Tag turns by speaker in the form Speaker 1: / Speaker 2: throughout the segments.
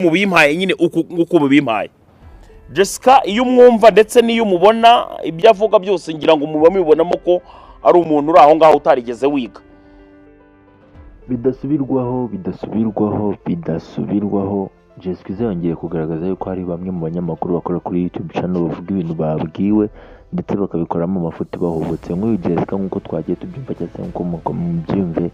Speaker 1: mu bimpaye nyine uko mubimpaye. Jessica iyo umwumva ndetse n'iyo umubona ibyo avuga byose ngira ngo muba mubibonamo ko ari umuntu uri aho ngaho utarigeze wiga.
Speaker 2: bidasubirwaho Jessica yongeye kugaragaza yuko hari bamwe mu banyamakuru bakora kuri YouTube channel bavuga ibintu babwiwe ndetse bakabikoramo amafuti bahubutse. Nk'uyu Jessica nk'uko twagiye tubyumva cyangwa se nk'uko mubyumve,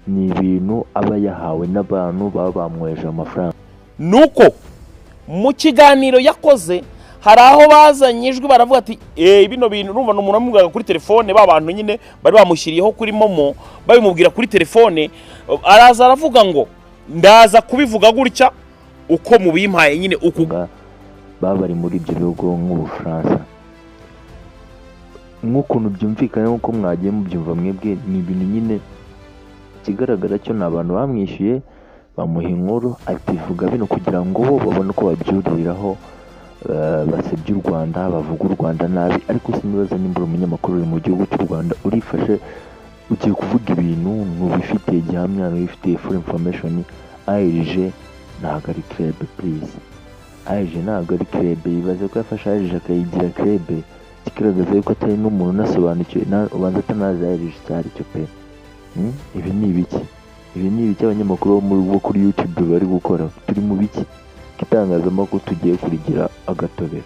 Speaker 2: ni ibintu aba yahawe n'abantu baba bamweje amafaranga.
Speaker 1: Nuko mu kiganiro yakoze hari aho bazanye ijwi baravuga ati bino bintu urumva umuntu amubwira kuri telefone, ba bantu nyine bari bamushyiriyeho kuri Momo babimubwira kuri telefone, araza aravuga ngo ndaza kubivuga gutya uko mubimpaye nyine
Speaker 2: baba bari muri ibyo bihugu nk'Ubufaransa. Nk'ukuntu byumvikana nk'uko mwagiye mubyumva mwebwe, ni ibintu nyine ikigaragara cyo ni abantu bamwishyuye bamuha inkuru ativuga bino kugira ngo bo babone uko babyuriraho basebye u Rwanda, bavuga u Rwanda nabi. Ariko sinibaza nimba umunyamakuru uri mu gihugu cy'u Rwanda urifashe ugiye kuvuga ibintu ntubifitiye gihamya, ntubifitiye full information. ARG ntabwo ari club, please. ARG ntabwo ari club. Bibaze ko yafashe ARG akayigira club, kigaragaza yuko atari n'umuntu unasobanukiwe, ubanza atanazi ARG cyari cyo pe. Ibi ni ibiki abanyamakuru bo kuri YouTube bari gukora? Turi mu biki? Itangazamakuru tugiye kurigira agatobera.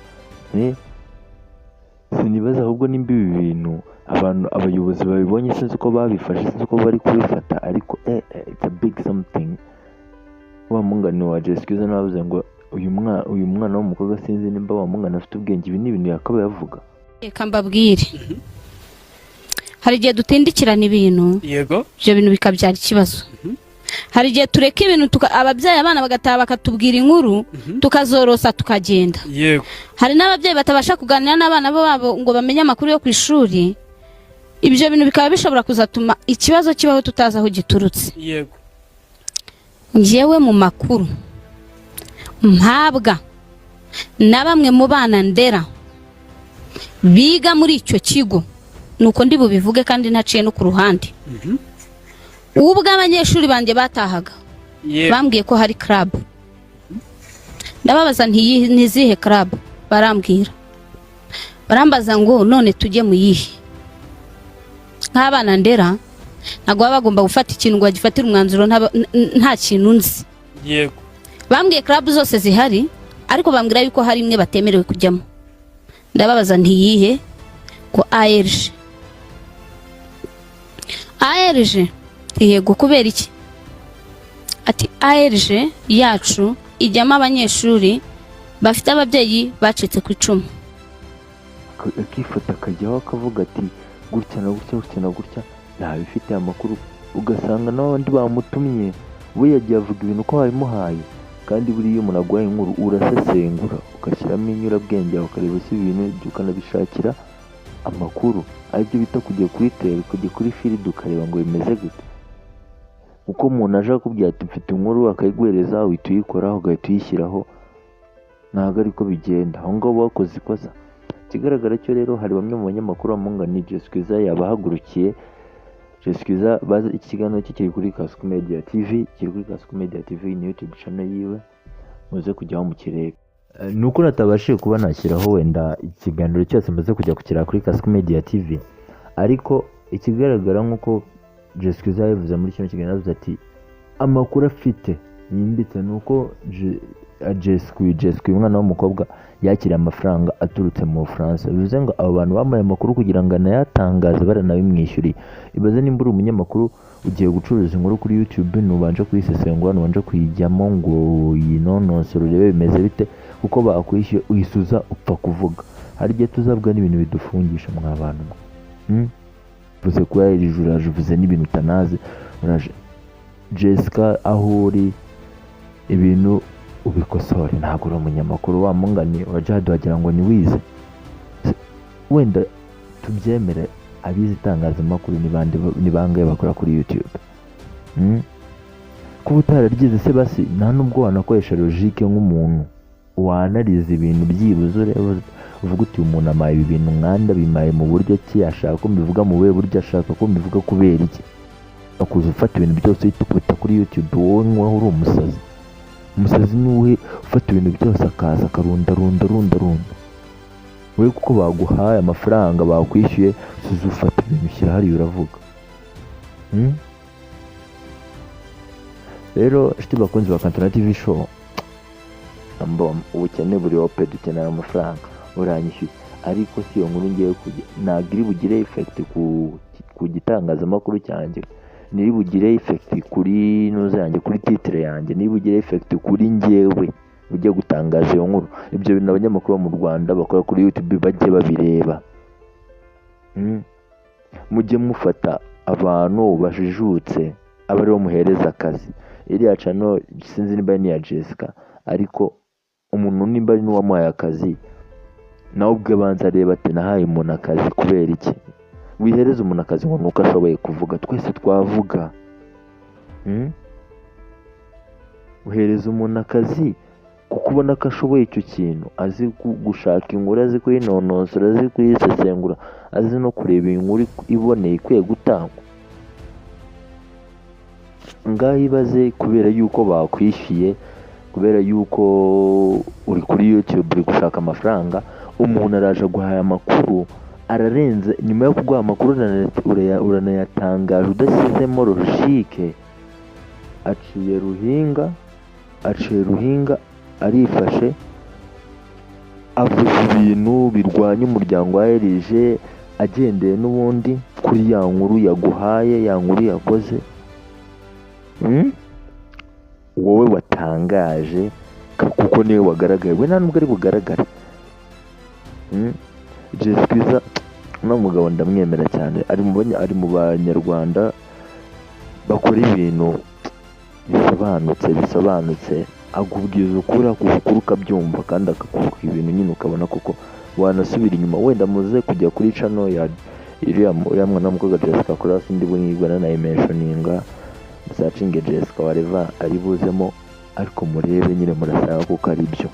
Speaker 2: Sinibaza ahubwo nimba ibi bintu abayobozi babibonye, sinzi uko babifashe, sinzi uko bari kubifata, ariko it's a big something. Wa mungane wa Jessica navuze ngo uyu mwana w'umukobwa sinzi nimba wa mungane afite ubwenge. Ibi ni ibintu yakabaye avuga.
Speaker 3: Reka mbabwire, hari igihe dutindikirana ibintu,
Speaker 1: yego
Speaker 3: ibyo bintu bikabyara ikibazo. Hari igihe tureka ibintu ababyeyi abana bagataha bakatubwira inkuru tukazorosa tukagenda.
Speaker 1: Yego.
Speaker 3: Hari n'ababyeyi batabasha kuganira n'abana babo ngo bamenye amakuru yo ku ishuri. Ibyo bintu bikaba bishobora kuzatuma ikibazo kibaho tutazi aho giturutse.
Speaker 1: Yego.
Speaker 3: Njyewe mu makuru mpabwa na bamwe mu bana ndera biga muri icyo kigo, nuko ndi bubivuge kandi ntaciye no ku ruhande. Ubwo abanyeshuri banjye batahaga bambwiye ko hari club. Ndababaza ntizihe club, barambwira. Barambaza ngo none tujye mu yihe. Nk'abana ndera ntabwo baba bagomba gufata ikintu ngo bagifatire umwanzuro nta kintu nzi.
Speaker 1: Yego.
Speaker 3: Bambwiye club zose zihari, ariko bambwira yuko hari imwe batemerewe kujyamo. Ndababaza ntiyihe, ko ARG. Yego, kubera iki? Ati ARG yacu ijyamo abanyeshuri bafite ababyeyi bacitse ku icumu.
Speaker 2: Akifata akajyaho akavuga ati gutya na gutya yabifite amakuru, ugasanga n'abandi bamutumye we yagiye avuga ibintu ko babimuhaye. Kandi buriya iyo umuntu aguhaye inkuru urasesengura ugashyiramo inyurabwenge ukareba si ibintu ukanabishakira amakuru. Aribyo bita kujya kuri tele, kujya kuri field ukareba ngo bimeze gute. Uko umuntu aje akubwira ati mfite inkuru akayiguhereza uhita uyikoraho ugahita uyishyiraho, ntabwo ariko bigenda. Aho ngaho bakoze ikosa. Ikigaragara cyo rero hari bamwe mu banyamakuru bamungani Jessica yabahagurukiye. Jessica ikiganiro cye kiri kuri Kasuku Media TV, ni YouTube channel yiwe, muze kujyaho mu kirere. Nuko natabashije kuba nashyiraho wenda ikiganiro cyose maze kujya kukira kuri Kasuku Media TV, ariko ikigaragara nk'uko Jessica yavuze muri kino kiganiro, yavuze ati amakuru afite yimbitse nuko Jessica umwana w'umukobwa yakiriye amafaranga aturutse mu Bufaransa. Bivuze ngo abo bantu bamaye amakuru kugira ngo anayatangaze baranabimwishyuriye. Ibaze nimba uri umunyamakuru ugiye gucuruza inkuru kuri YouTube, nubanje kuyisesengura, nubanje kuyijyamo ngo yinonosore urebe bimeze bite, kuko bakwishyuye uyisuza upfa kuvuga. Hari igihe tuzavuga n'ibintu bidufungisha mwa bantu. Bivuze ko yarijuraje, uvuze n'ibintu utanazi. Jessica aho uri ibintu ubikosore, ntabwo uri umunyamakuru wa mungani wajya wagira ngo ni wize. Wenda tubyemere, abize itangazamakuru ni bangahe bakora kuri YouTube. Kuba utararyize se basi nta nubwo wanakoresha logique nk'umuntu wanarize ibintu byibuze ureba uvuga uti umuntu amaye ibi bintu mwanda bimaye mu buryo ki, ashaka ko mbivuga mu buhe buryo, ashaka ko mbivuga kubera iki. Akuza ufata ibintu byose uhita ukubita kuri YouTube, wowe nk'aho uri umusazi. umusazi niwe ufata ibintu byose akaza akarunda we kuko baguhaye amafaranga bakwishyuye usize ufata ibintu ushyira hariya uravuga. Rero inshuti bakunzi ba Kantona TV show, ubukene buriho pe, dukenera amafaranga uranyishyuye, ariko si iyo nkuru ngiye kujya ntabwo iri bugire effect ku gitangazamakuru cyanjye, niri bugire effect kuri nuza yanjye, kuri titre yanjye, niri bugire effect kuri njyewe ujye gutangaza iyo nkuru. Ibyo bintu abanyamakuru bo mu Rwanda bakora kuri YouTube bajye babireba. Mujye mufata abantu bajijutse aba aribo muhereza akazi. Iriya channel sinzi niba ni ya Jessica, ariko umuntu nimba ari n'uwamuhaye akazi nawe ubwe banza areba ati nahaye umuntu akazi kubera iki. Wihereza umuntu akazi ngo nuko ashoboye kuvuga, twese twavuga. Uhereza umuntu akazi kuko ubona ko ashoboye icyo kintu, azi gushaka inkuru, azi kuyinonosora, azi kuyisesengura, azi no kureba inkuru iboneye ikwiye gutangwa. Ngaho ibaze kubera yuko bakwishyuye, kubera yuko uri kuri YouTube uri gushaka amafaranga, umuntu araje aguhaye amakuru, ararenze, nyuma yo kuguha amakuru uranayatangaje udasizemo logique. Aciye ruhinga arifashe, avuze ibintu birwanya umuryango wa LG, agendeye n'ubundi kuri ya nkuru yaguhaye, ya nkuru yakoze. Wowe watangaje kuko niwe wagaragaye, we nta nubwo ari bugaragare. Jessica no mugabo ndamwemera cyane, ari mu banyarwanda bakora ibintu bisobanutse, akubwiza ukuri ukabyumva, kandi akakuvuga ibintu nyine ukabona kuko wanasubira inyuma. Wenda muze kujya kuri channel ya uriya mwana w'umukobwa Jessica Cross, ndi bwigwana na mentioninga searching Jessica whatever ari buzemo, ariko murebe nyine murasaba kuko ari byo.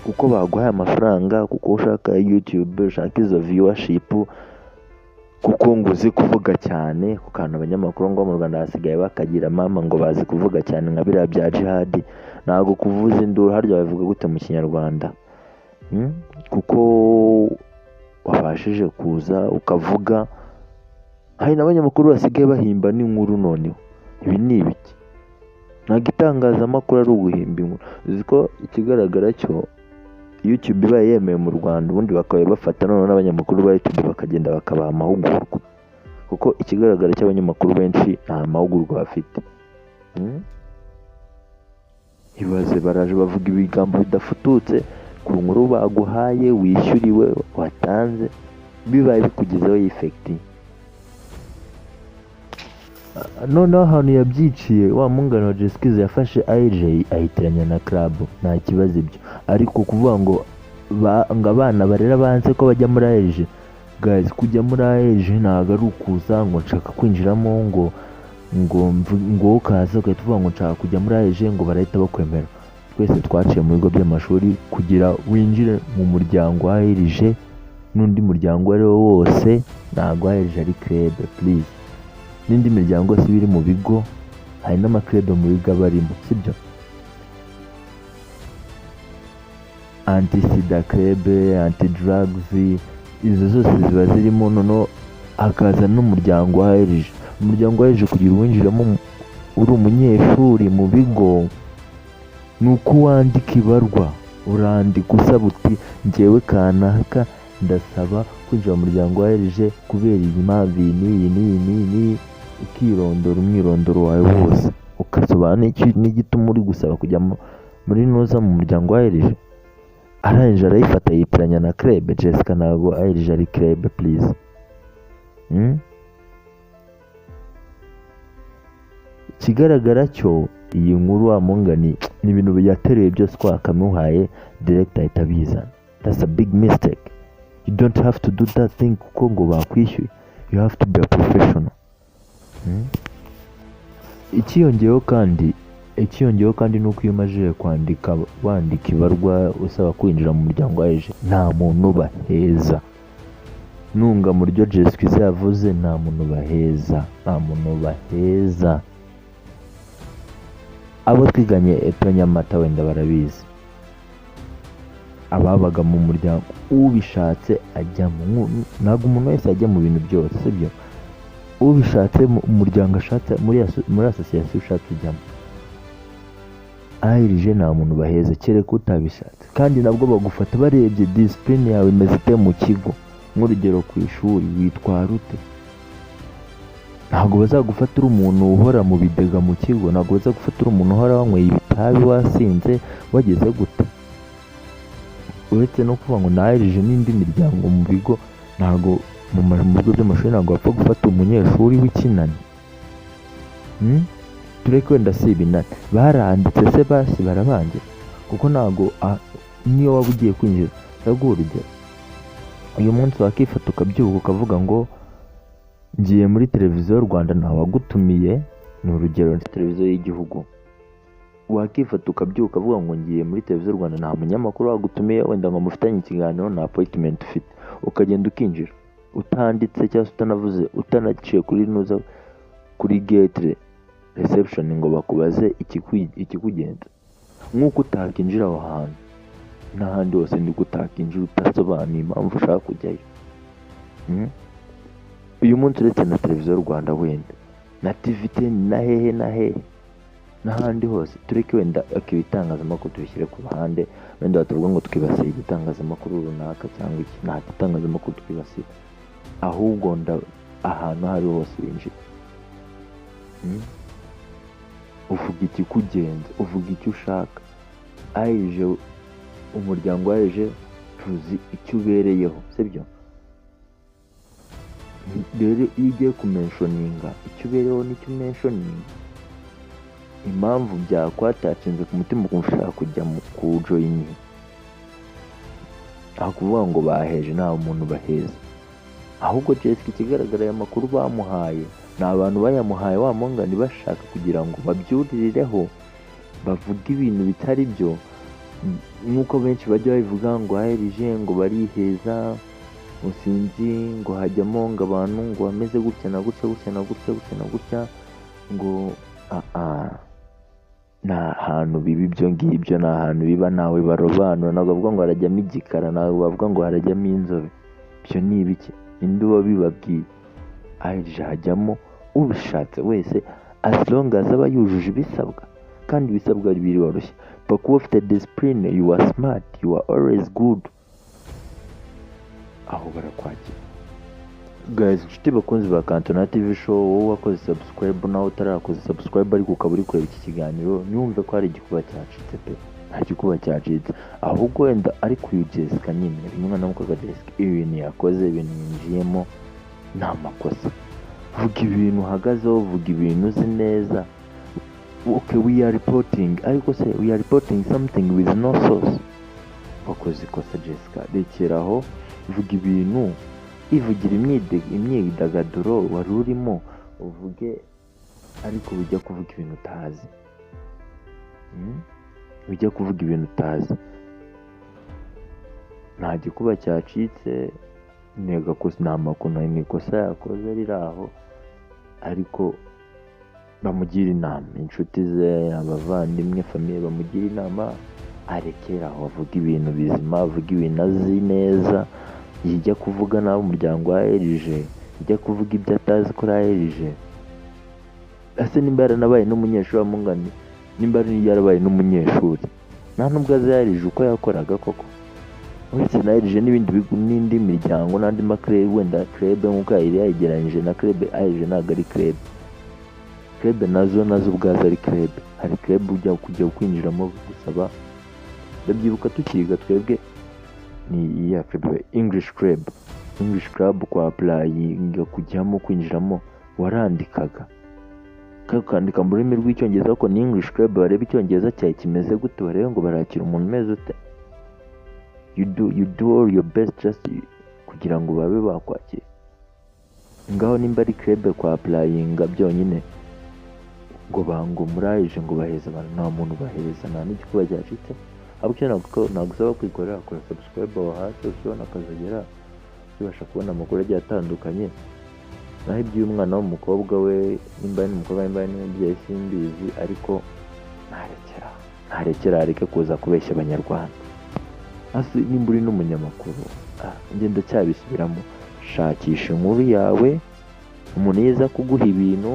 Speaker 2: Kuko baguhaye amafaranga, kuko ushaka YouTube, ushaka izo viewership, kuko ngo uzi kuvuga cyane. Ku kantu abanyamakuru ngo mu Rwanda hasigaye bakagira mama ngo bazi kuvuga cyane nka biriya bya Jihad. Ntabwo kuvuza induru harya bavuga gute mu Kinyarwanda? Kuko wabashije kuza ukavuga. Hari n'abanyamakuru basigaye bahimba n'inkuru. Noneho ibi ni ibiki? Ntabwo itangazamakuru ari uguhimba inkuru. Uzi ko ikigaragara cyo YouTube iba yemeye mu Rwanda, ubundi bakaba bafata noneho n'abanyamakuru ba YouTube bakagenda bakabaha amahugurwa, kuko ikigaragara cy'abanyamakuru benshi nta mahugurwa bafite. Ibaze baraje bavuga ibigambo bidafututse ku nkuru baguhaye, wishyuriwe, watanze, bibaye bikugezeho effect. Noneho ahantu yabyiciye, wa mungano wa Jessica yafashe AJ ahitiranya na club, nta kibazo ibyo. Ariko kuvuga ngo abana barera banze ko bajya muri AJ, guys, kujya muri AJ ntabwo ari ukuza ngo nshaka kwinjiramo ngo ukaza ugahita uvuga ngo nshaka kujya muri AJ ngo barahita bakwemera. Twese twaciye mu bigo by'amashuri kugira winjire mu muryango wa AJ n'undi muryango ari wo wose. Ntabwo AJ ari club, please. N'indi miryango si biri mu bigo, hari n'amakredo mu bigo barimo, sibyo? Anti-sida club, anti-drugs, izo zose ziba zirimo. Noneho hakaza n'umuryango wa AJ. Umuryango wa AJ kugira uwinjiramo uri umunyeshuri mu bigo, ni uko wandika ibarwa, urandika usaba uti njyewe kanaka ndasaba kwinjira mu muryango wa AJ kubera iyi mpamvu iyi, ukirondora umwirondoro wawe wose, ukasobanura n'igituma uri gusaba kujya muri noza mu muryango wa AJ. Arangije arayifata yitiranya na club. Jessica ntabwo AJ ari club, please. Ikigaragara cyo iyi nkuru wa mungani ni ibintu yatereye byose ko akamuhaye director ahita abizana. That's a big mistake. You don't have to do that thing kuko ngo bakwishyuye. You have to be a professional. Ikiyongeyeho kandi nuko iyo umaze wandika ibarwa usaba kwinjira mu muryango wa AJ, nta muntu baheza. Nunga mu ryo Jessica yavuze, nta muntu baheza. abo twiganye Eto Nyamata wenda barabizi, ababaga mu muryango ubishatse ajyamo, ntabwo umuntu wese ajya mu bintu byose sibyo, ubishatse mu muryango ashatse muri asosiyasiyo ushatse ujyamo. ALG nta muntu baheza kereka utabishatse, kandi nabwo bagufata barebye discipline yawe imeze ite mu kigo. Nk'urugero ku ishuri witwara ute, ntabwo bazagufata uri umuntu uhora mu bidega mu kigo, ntabwo bazagufata uri umuntu uhora wanyweye ibitabi wasinze wageze gute. Uretse no kuvuga ngo na ALG n'indi miryango mu bigo, ntabwo mu bigo by'amashuri ntabwo bapfa gufata umunyeshuri w'ikinani. Tureke wenda si ibinani baranditse se basi barabangira, kuko ntabwo niyo waba ugiye kwinjira. Ndaguha urugero, uyu munsi wakifata ukabyuka ukavuga ngo ngiye muri televiziyo y'u Rwanda, ntawagutumiye, ni urugero televiziyo y'igihugu. Wakifata ukabyuka ukavuga ngo ngiye muri televiziyo y'u Rwanda, nta munyamakuru wagutumiye wenda ngo mufitanye ikiganiro, nta appointment ufite, ukagenda ukinjira utanditse cyangwa se utanavuze, utanaciye kuri gate reception ngo bakubaze ikikugenza. Nk'uko utakinjira aho hantu n'ahandi hose niko utakinjira utasobanuye impamvu ushaka kujyayo. Uyu munsi uretse na televiziyo y'u Rwanda wenda na TVT na hehe n'ahandi hose, tureke wenda ibitangazamakuru tubishyire ku ruhande, wenda batavuga ngo twibasiye igitangazamakuru runaka cyangwa iki, nta gitangazamakuru twibasiye, ahubwo ahantu aho ari hose winjira uvuga ikikugenza, uvuga icyo ushaka. ALG, umuryango wa ALG tuzi icyo ubereyeho sibyo. Rero iyo ugiye kumenshoninga icyo ubereyeho n'icyo umenshoninga, impamvu byakwatacinze ku mutima ukumva ushaka kujya mu kujoyininga, aho kuvuga ngo baheje, nta muntu baheza. Ahubwo Jessica ikigaragara aya makuru bamuhaye ni abantu bayamuhaye wa mungani bashaka kugira ngo babyuririreho bavuga ibintu bitari byo, nk'uko benshi bajya babivuga ngo ALG ngo bariheza, musinzi ngo hajyamo ngo abantu ngo bameze gutya na gutya ngo nta hantu biba ibyo ngibyo, nta hantu biba, nawe barobanura. Ntabwo bavuga ngo harajyamo igikara, ntabwo bavuga ngo harajyamo inzobe. Ibyo ni ibiki? Indi wabibabwiye? ALG hajyamo ubishatse wese as long as aba yujuje ibisabwa, kandi ibisabwa biroroshye. Kuba ufite discipline, you are smart, you are always good, aho barakwakira. Guys, inshuti bakunzi ba Kantona TV show, wowe wakoze subscribe nawe utarakoze subscribe ariko ukaba uri kureba iki kiganiro, nyumve ko hari igikuba cyacitse pe, nta gikuba cyacitse, ahubwo wenda ari kuyu Jessica nyine, rimwe na mukaga Jessica ibintu yakoze, ibintu yinjiyemo nta makosa. Vuga ibintu uhagazeho, vuga ibintu uzi neza. Okay, we are reporting, ariko se we are reporting something with no source. Wakoze ikosa Jessica, rekeraho, vuga ibintu, ivugira imyidagaduro wari urimo uvuge, ariko bijya kuvuga ibintu utazi. Bijya kuvuga ibintu utazi. Nta gikuba cyacitse, ntega ko nta makuru n'imwe ikosa yakoze riri aho, ariko bamugira inama, inshuti ze, abavandimwe, famiye bamugira inama, arekera aho, avuga ibintu bizima, avuga ibintu azi neza. Yijya kuvuga nawe umuryango wa ALG, yijya kuvuga ibyo atazi kuri ALG. Ese nimba yaranabaye n'umunyeshuri wa mungani, nimba yarabaye n'umunyeshuri, nta nubwo azi ALG uko yakoraga koko. Uretse na ALG n'ibindi bigo n'indi miryango n'andi makrebe, wenda krebe nk'uko yari yageranyije na krebe, ALG ntabwo ari krebe. Krebe nazo ubwazo ari krebe. Hari krebe ujya kujya kwinjiramo gusaba, ndabyibuka tukiga twebwe ni iya krebe, English club kwa applying kujyamo kwinjiramo warandikaga, ukandika mu rurimi rw'icyongereza, ariko ni English club, bareba icyongereza cyawe kimeze gute, barebe ngo barakira umuntu umeze ute. You do all your best just kugira ngo babe bakwakira. Ngaho nimba ari krebe kwa applying byonyine, ngo muri ALG ngo baheza abantu, nta muntu baheza, nta n'igikuba cyacitse. Abukene nagusaba kwikorera, akora subscribe aho hasi usibona akazagera ubasha kubona amakuru agiye atandukanye. Naho iby'umwana w'umukobwa we, nimba ari umukobwa nimba ari n'umubyeyi simbizi, ariko ntarekera areke kuza kubeshya abanyarwanda. Hasi nimba uri n'umunyamakuru, njye ndacyabisubiramo, shakisha inkuru yawe, umuntu yeza kuguha ibintu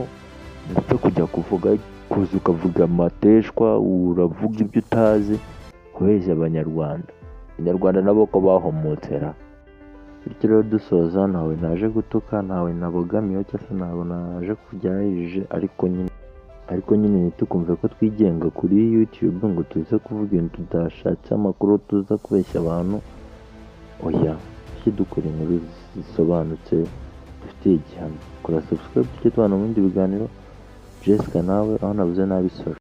Speaker 2: ndetse kujya kuvuga kuza ukavuga amateshwa, uravuga ibyo utazi, kubeshya abanyarwanda nabo ko bahomotera. Bityo rero dusoza, ntawe naje gutuka, ntawe nabogamiyeho cyangwa se ntawe naje kujyayije, ariko nyine ntitukumve ko twigenga kuri YouTube ngo tuze kuvuga ibintu tudashatse amakuru, tuza kubeshya abantu. Oya, tujye dukora inkuru zisobanutse dufitiye igihamya. Kora subscribe tujye tubana mu bindi biganiro. Jessica nawe aho nabuze nabi sorry.